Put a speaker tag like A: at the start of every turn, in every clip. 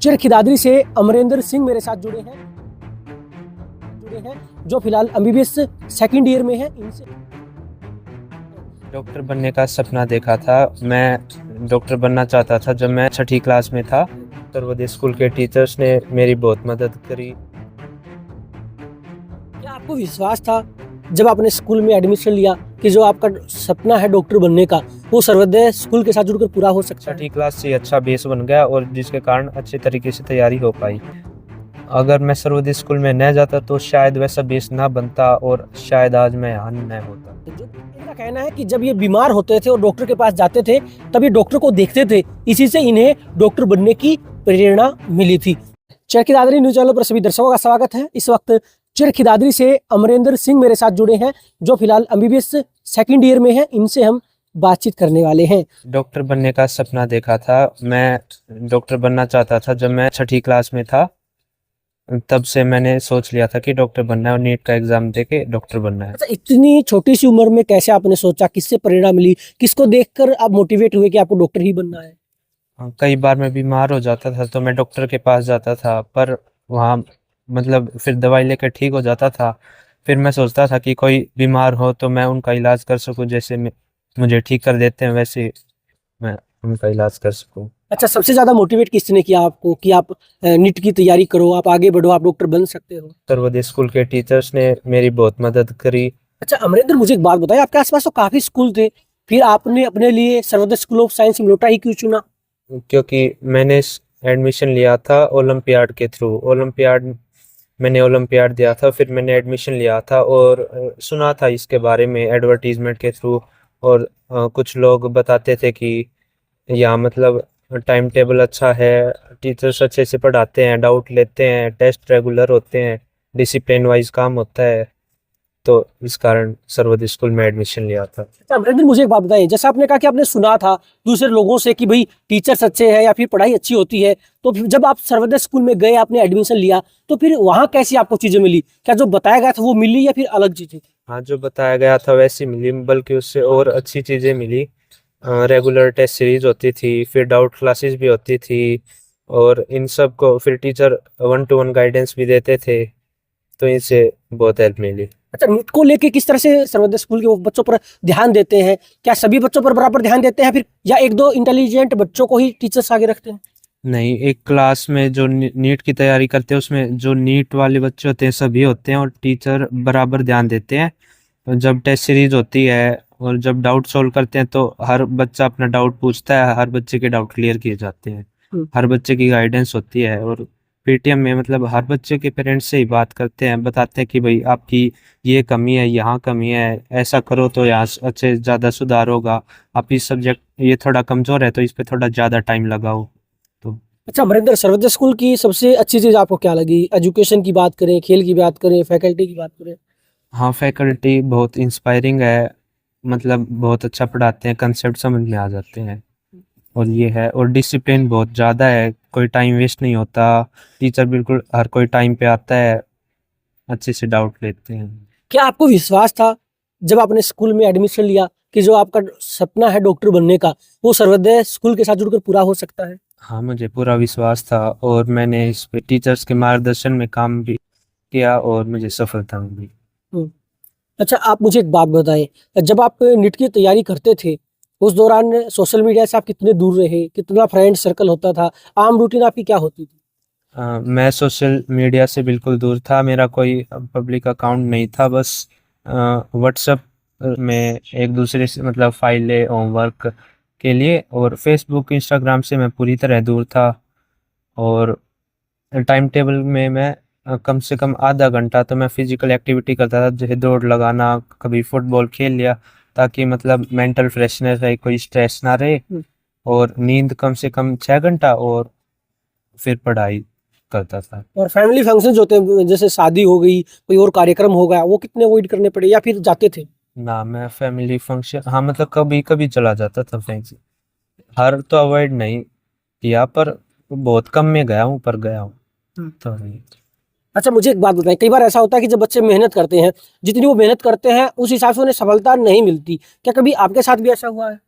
A: चिरखिदादरी से अमरेंद्र सिंह मेरे साथ जुड़े हैं जो फिलहाल एमबीबीएस सेकंड ईयर में है। इनसे
B: डॉक्टर बनने का सपना देखा था। मैं डॉक्टर बनना चाहता था जब मैं छठी क्लास में था। सर्वोदय स्कूल के टीचर्स ने मेरी बहुत मदद करी।
A: क्या आपको विश्वास था जब आपने स्कूल में एडमिशन लिया कि जो आपका सपना है डॉक्टर बनने का वो सर्वोदय स्कूल के साथ जुड़कर पूरा हो सकता है?
B: छठी क्लास से अच्छा बेस बन गया और जिसके कारण अच्छे तरीके से तैयारी हो पाई। अगर मैं सर्वोदय स्कूल में न जाता तो शायद वैसा बेस ना बनता और शायद आज मैं यहाँ न होता।
A: जो इनका कहना है कि जब ये बीमार होते थे और डॉक्टर के पास जाते थे तब ये डॉक्टर को देखते थे, इसी से इन्हें डॉक्टर बनने की प्रेरणा मिली थी। चिरखिदादरी न्यूज चैनल पर सभी दर्शकों का स्वागत है। इस वक्त चिरखिदादरी से अमरेंद्र सिंह मेरे साथ जुड़े हैं जो फिलहाल एमबीबीएस सेकंड ईयर में है। इनसे हम बातचीत करने वाले हैं।
B: डॉक्टर बनने का सपना देखा था। मैं डॉक्टर बनना चाहता था जब मैं छठी क्लास में था। तब से मैंने सोच लिया था कि डॉक्टर बनना है और नीट का एग्जाम देके डॉक्टर बनना है।
A: अच्छा, इतनी छोटी सी उम्र में कैसे आपने सोचा, किससे प्रेरणा मिली, किसको देखकर आप मोटिवेट हुए कि आपको डॉक्टर ही बनना है?
B: कई बार मैं बीमार हो जाता था तो मैं डॉक्टर के पास जाता था, पर वहाँ मतलब फिर दवाई लेकर ठीक हो जाता था। फिर मैं सोचता था कि कोई बीमार हो तो मैं उनका इलाज कर सकूं, जैसे मुझे ठीक कर देते हैं वैसे मैं उनका इलाज कर सकूं।
A: अच्छा, सबसे ज्यादा मोटिवेट किसने किया आपको कि आप नीट की तैयारी करो, आप आगे बढ़ो, आप डॉक्टर बन सकते हो?
B: सर्वोदय स्कूल के टीचर्स ने मेरी बहुत मदद करी।
A: अच्छा अमरिंदर, मुझे एक बात बताइए, आपके आसपास तो काफी स्कूल थे, फिर आपने अपने लिए सर्वोदय स्कूल ऑफ साइंस सिमलोटा ही क्यों चुना?
B: क्योंकि मैंने एडमिशन लिया था ओलंपियाड के थ्रू। मैंने ओलंपियाड दिया था, फिर मैंने एडमिशन लिया था और सुना था इसके बारे में एडवर्टीजमेंट के थ्रू। और कुछ लोग बताते थे कि यहाँ मतलब टाइम टेबल अच्छा है, टीचर्स अच्छे से पढ़ाते हैं, डाउट लेते हैं, टेस्ट रेगुलर होते हैं, डिसिप्लिन वाइज काम होता है, तो इस कारण सर्वोदय स्कूल में एडमिशन लिया था।
A: अच्छा अमरिंदर, मुझे एक बात बताइए, जैसा आपने कहा कि आपने सुना था दूसरे लोगों से कि भाई टीचर्स अच्छे हैं या फिर पढ़ाई अच्छी होती है, तो फिर जब आप सर्वोदय स्कूल में गए, आपने एडमिशन लिया, तो फिर वहाँ कैसी आपको चीजें मिली? क्या जो बताया गया था वो मिली या फिर अलग चीजें थी?
B: हाँ, जो बताया गया था वैसी मिली, बल्कि उससे और अच्छी चीज़ें मिली। रेगुलर टेस्ट सीरीज होती थी, फिर डाउट क्लासेस भी होती थी, और इन सब को फिर टीचर 1-to-1 गाइडेंस भी देते थे, तो इनसे बहुत हेल्प मिली।
A: अच्छा, नीट को लेके किस तरह से सर्वोदय स्कूल के वो बच्चों पर ध्यान देते हैं? क्या सभी बच्चों पर बराबर ध्यान देते हैं फिर, या एक दो इंटेलिजेंट बच्चों को ही टीचर्स आगे रखते हैं?
B: नहीं, एक क्लास में जो नीट की तैयारी करते हैं उसमें जो नीट वाले बच्चे होते हैं सभी होते हैं, और टीचर बराबर ध्यान देते हैं। और जब टेस्ट सीरीज होती है और जब डाउट सॉल्व करते हैं तो हर बच्चा अपना डाउट पूछता है, हर बच्चे के डाउट क्लियर किए जाते हैं, हर बच्चे की गाइडेंस होती है। और पीटीएम में मतलब हर बच्चे के पेरेंट्स से ही बात करते हैं, बताते हैं कि भाई आपकी ये कमी है, यहाँ कमी है, ऐसा करो तो यहाँ अच्छे ज़्यादा सुधार होगा। आप इस सब्जेक्ट ये थोड़ा कमज़ोर है तो इस पे थोड़ा ज़्यादा टाइम लगाओ। तो
A: अच्छा अमरिंदर, सर्वोदय स्कूल की सबसे अच्छी चीज आपको क्या लगी? एजुकेशन की बात करें, खेल की बात करें, फैकल्टी की बात करें?
B: हाँ, फैकल्टी बहुत इंस्पायरिंग है, मतलब बहुत अच्छा पढ़ाते हैं, कंसेप्ट समझ में आ जाते हैं। और ये है, और डिसिप्लिन बहुत ज़्यादा है, कोई टाइम वेस्ट नहीं होता। टीचर बिल्कुल हर कोई टाइम पे आता है, अच्छे से डाउट लेते हैं।
A: क्या आपको विश्वास था जब आपने स्कूल में एडमिशन लिया कि जो आपका सपना है डॉक्टर बनने का वो सर्वोदय स्कूल के साथ जुड़कर पूरा हो सकता है?
B: हाँ, मुझे पूरा विश्वास था और मैंने इस पे टीचर्स के मार्गदर्शन में काम भी किया और मुझे सफलता मिली।
A: हम्म। अच्छा, आप मुझे एक बात बताएं, जब आप नीट की तैयारी करते थे उस दौरान सोशल मीडिया से आप कितने दूर रहे, कितना फ्रेंड सर्कल होता था, आम रूटीन आपकी क्या होती थी?
B: मैं सोशल मीडिया से बिल्कुल दूर था, मेरा कोई पब्लिक अकाउंट नहीं था, बस व्हाट्सएप में एक दूसरे से मतलब फाइलें होमवर्क के लिए, और फेसबुक इंस्टाग्राम से मैं पूरी तरह दूर था। और टाइम टेबल में मैं कम से कम आधा घंटा तो मैं फिजिकल एक्टिविटी करता था, जैसे दौड़ लगाना, कभी फुटबॉल खेल लिया, ताकि मतलब मेंटल फ्रेशनेस रहे, कोई स्ट्रेस ना रहे। और नींद कम से कम 6 घंटा, और फिर पढ़ाई करता था।
A: और फैमिली फंक्शंस होते हैं, जैसे शादी हो गई, कोई और कार्यक्रम हो गया, वो कितने अवॉइड करने पड़े या फिर जाते थे?
B: ना, मैं फैमिली फंक्शन हाँ मतलब कभी कभी चला जाता था फ्रेंड्स, हर तो अवॉइड नहीं किया, पर बहुत कम में गया हूँ, पर गया हूँ तो नहीं।
A: अच्छा, मुझे एक बात बताएं, कई बार ऐसा होता है कि जब बच्चे मेहनत करते हैं, जितनी वो मेहनत करते हैं उस हिसाब से उन्हें सफलता नहीं मिलती, क्या कभी आपके साथ भी ऐसा हुआ है?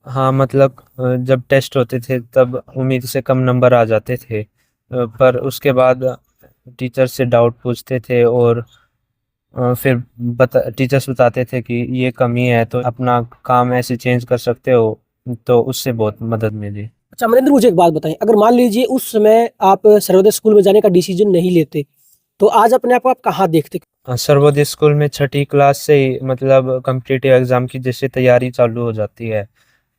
B: हाँ मतलब जब टेस्ट होते थे तब उम्मीद से कम नंबर आ जाते थे, पर उसके बाद टीचर से डाउट पूछते थे और फिर टीचर्स बताते थे कि ये कमी है तो अपना काम ऐसे चेंज कर सकते हो, तो उससे बहुत मदद मिली।
A: अच्छा अमरिंदर, मुझे एक बात बताएं, अगर मान लीजिए उस समय आप सर्वोदय स्कूल में जाने का डिसीजन नहीं लेते तो आज अपने आप को आप कहाँ देखते?
B: सर्वोदय स्कूल में छठी क्लास से ही मतलब कॉम्पिटिटिव एग्जाम की जैसे तैयारी चालू हो जाती है,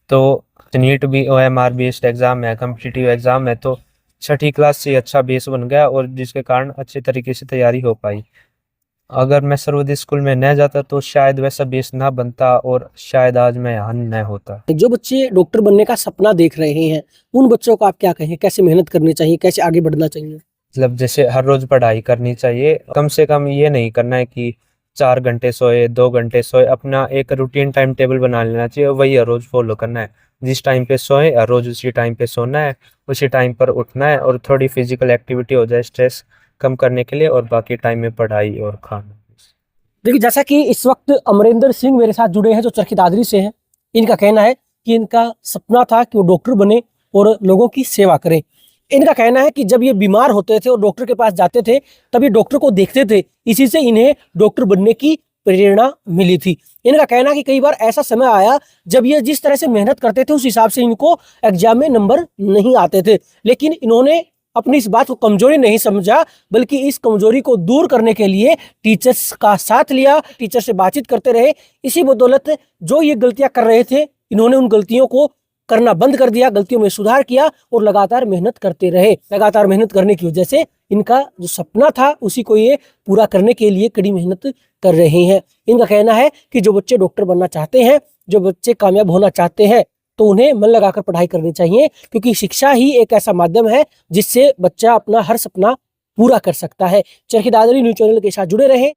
B: तो नीट भी OMR बेस्ड एग्जाम है, कॉम्पिटिटिव एग्जाम है, तो छठी क्लास से ही अच्छा बेस बन गया और जिसके कारण अच्छे तरीके से तैयारी हो पाई। अगर मैं सर्वोदय स्कूल में न जाता तो शायद वैसा बेस ना बनता और शायद आज मैं यहाँ न होता।
A: जो बच्चे डॉक्टर बनने का सपना देख रहे हैं उन बच्चों को आप क्या कहें, कैसे मेहनत करनी चाहिए, कैसे आगे बढ़ना चाहिए?
B: मतलब जैसे हर रोज पढ़ाई करनी चाहिए, कम से कम ये नहीं करना है कि 4 घंटे सोए 2 घंटे सोए, अपना एक रूटीन टाइम टेबल बना लेना चाहिए, वही हर रोज फॉलो करना है। जिस टाइम पे सोए हर रोज उसी टाइम पे सोना है, उसी टाइम पर उठना है और थोड़ी फिजिकल एक्टिविटी हो जाए स्ट्रेस कम करने के लिए, और बाकी टाइम में पढ़ाई और खाना।
A: देखिए, जैसा कि इस वक्त अमरिंदर सिंह मेरे साथ जुड़े हैं जो चरखी दादरी से हैं। इनका कहना है कि इनका सपना था कि वो डॉक्टर बने और लोगों की सेवा करें। इनका कहना है कि जब ये बीमार होते थे और डॉक्टर के पास जाते थे तब ये डॉक्टर को देखते थे, इसी से इन्हें डॉक्टर बनने की प्रेरणा मिली थी। इनका कहना है कि कई बार ऐसा समय आया जब ये जिस तरह से मेहनत करते थे उस हिसाब से इनको एग्जाम में नंबर नहीं आते थे, लेकिन इन्होंने अपनी इस बात को कमजोरी नहीं समझा, बल्कि इस कमजोरी को दूर करने के लिए टीचर्स का साथ लिया, टीचर से बातचीत करते रहे। इसी बदौलत जो ये गलतियां कर रहे थे इन्होंने उन गलतियों को करना बंद कर दिया, गलतियों में सुधार किया और लगातार मेहनत करते रहे। लगातार मेहनत करने की वजह से इनका जो सपना था उसी को ये पूरा करने के लिए कड़ी मेहनत कर रहे हैं। इनका कहना है कि जो बच्चे डॉक्टर बनना चाहते हैं, जो बच्चे कामयाब होना चाहते हैं, तो उन्हें मन लगाकर पढ़ाई करनी चाहिए, क्योंकि शिक्षा ही एक ऐसा माध्यम है जिससे बच्चा अपना हर सपना पूरा कर सकता है। चरखी दादरी न्यूज़ चैनल के साथ जुड़े रहें।